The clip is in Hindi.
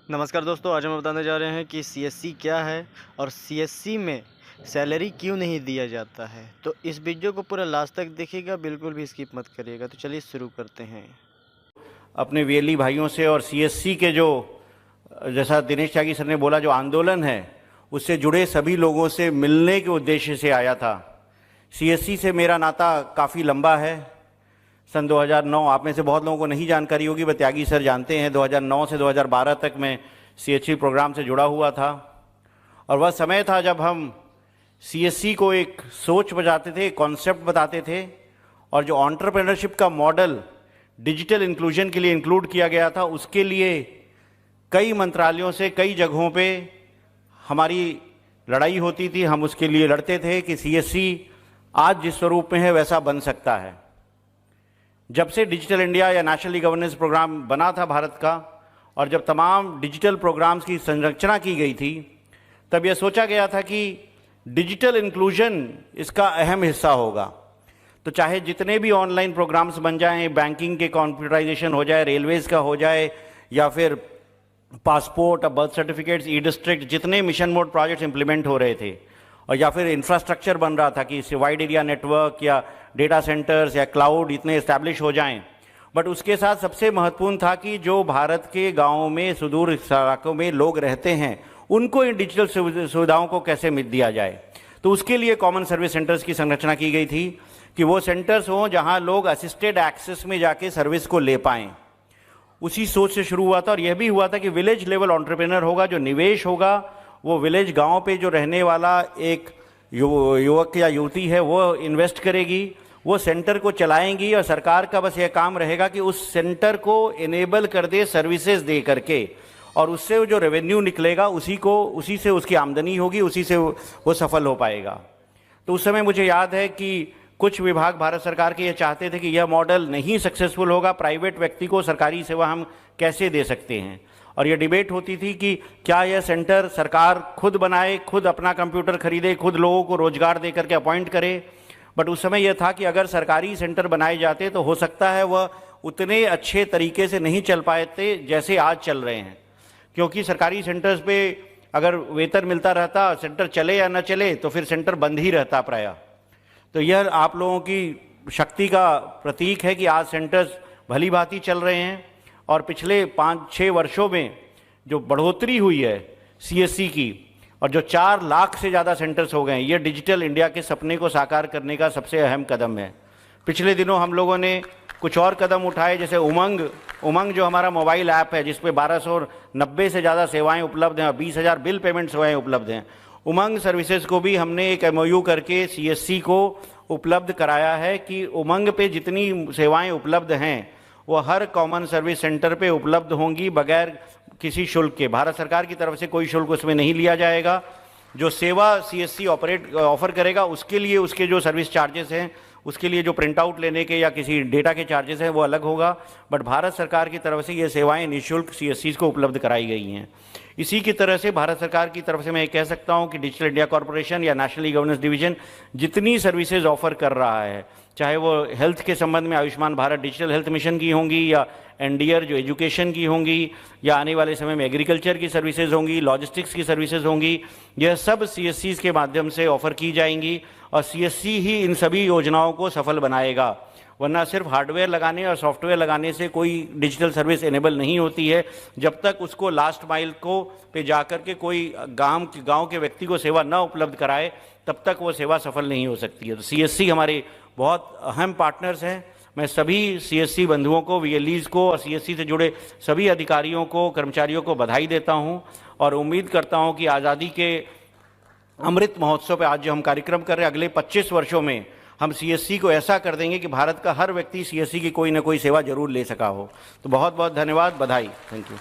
नमस्कार दोस्तों, आज हम बताने जा रहे हैं कि सीएससी क्या है और सीएससी में सैलरी क्यों नहीं दिया जाता है। तो इस वीडियो को पूरा लास्ट तक देखिएगा, बिल्कुल भी स्किप मत करिएगा। तो चलिए शुरू करते हैं। अपने वीएलई भाइयों से और सीएससी के जो जैसा दिनेश त्यागी सर ने बोला जो आंदोलन है उससे जुड़े सभी लोगों से मिलने के उद्देश्य से आया था। सीएससी से मेरा नाता काफ़ी लंबा है। सन 2009, आप में से बहुत लोगों को नहीं जानकारी होगी, बट त्यागी सर जानते हैं, 2009 से 2012 तक मैं सीएससी प्रोग्राम से जुड़ा हुआ था। और वह समय था जब हम सीएससी को एक सोच बताते थे, कॉन्सेप्ट बताते थे, और जो एंटरप्रेन्योरशिप का मॉडल डिजिटल इंक्लूजन के लिए इंक्लूड किया गया था, उसके लिए कई मंत्रालयों से कई जगहों पे हमारी लड़ाई होती थी। हम उसके लिए लड़ते थे कि सीएससी आज जिस स्वरूप में है वैसा बन सकता है। जब से डिजिटल इंडिया या नेशनल ई गवर्नेंस प्रोग्राम बना था भारत का, और जब तमाम डिजिटल प्रोग्राम्स की संरचना की गई थी, तब यह सोचा गया था कि डिजिटल इंक्लूजन इसका अहम हिस्सा होगा। तो चाहे जितने भी ऑनलाइन प्रोग्राम्स बन जाएं, बैंकिंग के कंप्यूटराइजेशन हो जाए, रेलवेज़ का हो जाए, या फिर पासपोर्ट, बर्थ सर्टिफिकेट्स, ई डिस्ट्रिक्ट, जितने मिशन मोड प्रोजेक्ट्स इंप्लीमेंट हो रहे थे, और या फिर इंफ्रास्ट्रक्चर बन रहा था कि इससे वाइड एरिया नेटवर्क या डेटा सेंटर्स या क्लाउड इतने इस्टेब्लिश हो जाएं। बट उसके साथ सबसे महत्वपूर्ण था कि जो भारत के गाँवों में, सुदूर इलाकों में लोग रहते हैं, उनको इन डिजिटल सुविधाओं को कैसे मिल दिया जाए। तो उसके लिए कॉमन सर्विस सेंटर्स की संरचना की गई थी कि वो सेंटर्स हों जहां लोग असिस्टेड एक्सेस में जाके सर्विस को ले पाएं। उसी सोच से शुरू हुआ था, और यह भी हुआ था कि विलेज लेवल एंटरप्रेन्योर होगा, जो निवेश होगा वो विलेज गांव पे जो रहने वाला एक युवक या युवती है वो इन्वेस्ट करेगी, वो सेंटर को चलाएंगी, और सरकार का बस यह काम रहेगा कि उस सेंटर को इनेबल कर दे सर्विसेज दे करके, और उससे जो रेवेन्यू निकलेगा उसी से उसकी आमदनी होगी, उसी से वो सफल हो पाएगा। तो उस समय मुझे याद है कि कुछ विभाग भारत सरकार के ये चाहते थे कि यह मॉडल नहीं सक्सेसफुल होगा, प्राइवेट व्यक्ति को सरकारी सेवा हम कैसे दे सकते हैं। और ये डिबेट होती थी कि क्या यह सेंटर सरकार खुद बनाए, खुद अपना कंप्यूटर खरीदे, खुद लोगों को रोजगार दे करके अपॉइंट करे। बट उस समय यह था कि अगर सरकारी सेंटर बनाए जाते तो हो सकता है वह उतने अच्छे तरीके से नहीं चल पाते जैसे आज चल रहे हैं, क्योंकि सरकारी सेंटर्स पे अगर वेतन मिलता रहता, सेंटर चले या न चले, तो फिर सेंटर बंद ही रहता प्रायः। तो यह आप लोगों की शक्ति का प्रतीक है कि आज सेंटर्स भली भांति चल रहे हैं, और पिछले 5-6 वर्षों में जो बढ़ोतरी हुई है सीएससी की, और जो 4 लाख से ज़्यादा सेंटर्स हो गए हैं, ये डिजिटल इंडिया के सपने को साकार करने का सबसे अहम कदम है। पिछले दिनों हम लोगों ने कुछ और कदम उठाए, जैसे उमंग जो हमारा मोबाइल ऐप है, जिस पे 1290 से ज़्यादा सेवाएं उपलब्ध हैं और 20,000 बिल पेमेंट सेवाएं उपलब्ध हैं। उमंग सर्विसेज को भी हमने एक एमओयू करके सीएससी को उपलब्ध कराया है कि उमंग पे जितनी सेवाएं उपलब्ध हैं वो हर कॉमन सर्विस सेंटर पे उपलब्ध होंगी बगैर किसी शुल्क के। भारत सरकार की तरफ से कोई शुल्क उसमें नहीं लिया जाएगा। जो सेवा सीएससी ऑफर करेगा उसके लिए उसके जो सर्विस चार्जेस हैं, उसके लिए जो प्रिंट आउट लेने के या किसी डेटा के चार्जेस हैं वो अलग होगा। बट भारत सरकार की तरफ से ये सेवाएं निःशुल्क सीएससी को उपलब्ध कराई गई हैं। इसी की तरह से भारत सरकार की तरफ से मैं कह सकता हूं कि डिजिटल इंडिया कॉर्पोरेशन या नेशनल ई गवर्नेंस डिवीजन जितनी सर्विसेज ऑफर कर रहा है, चाहे वो हेल्थ के संबंध में Ayushman Bharat digital health mission की होंगी, या एनडीआर जो एजुकेशन की होंगी, या आने वाले समय में एग्रीकल्चर की सर्विसेज होंगी, लॉजिस्टिक्स की सर्विसेज होंगी, यह सब सीएससी के माध्यम से ऑफर की जाएंगी, और सीएससी ही इन सभी योजनाओं को सफल बनाएगा। वरना सिर्फ हार्डवेयर लगाने और सॉफ्टवेयर लगाने से कोई डिजिटल सर्विस इनेबल नहीं होती है। जब तक उसको लास्ट माइल को पे जाकर के कोई गांव के व्यक्ति को सेवा न उपलब्ध कराए, तब तक वो सेवा सफल नहीं हो सकती है। तो सीएससी हमारे बहुत अहम पार्टनर्स हैं। मैं सभी सीएससी बंधुओं को, वीएलईज को और सीएससी से जुड़े सभी अधिकारियों को, कर्मचारियों को बधाई देता हूं, और उम्मीद करता हूं कि आज़ादी के अमृत महोत्सव पे आज जो हम कार्यक्रम कर रहे हैं, अगले 25 वर्षों में हम सीएससी को ऐसा कर देंगे कि भारत का हर व्यक्ति सीएससी की कोई ना कोई सेवा जरूर ले सका हो। तो बहुत बहुत धन्यवाद, बधाई, थैंक यू।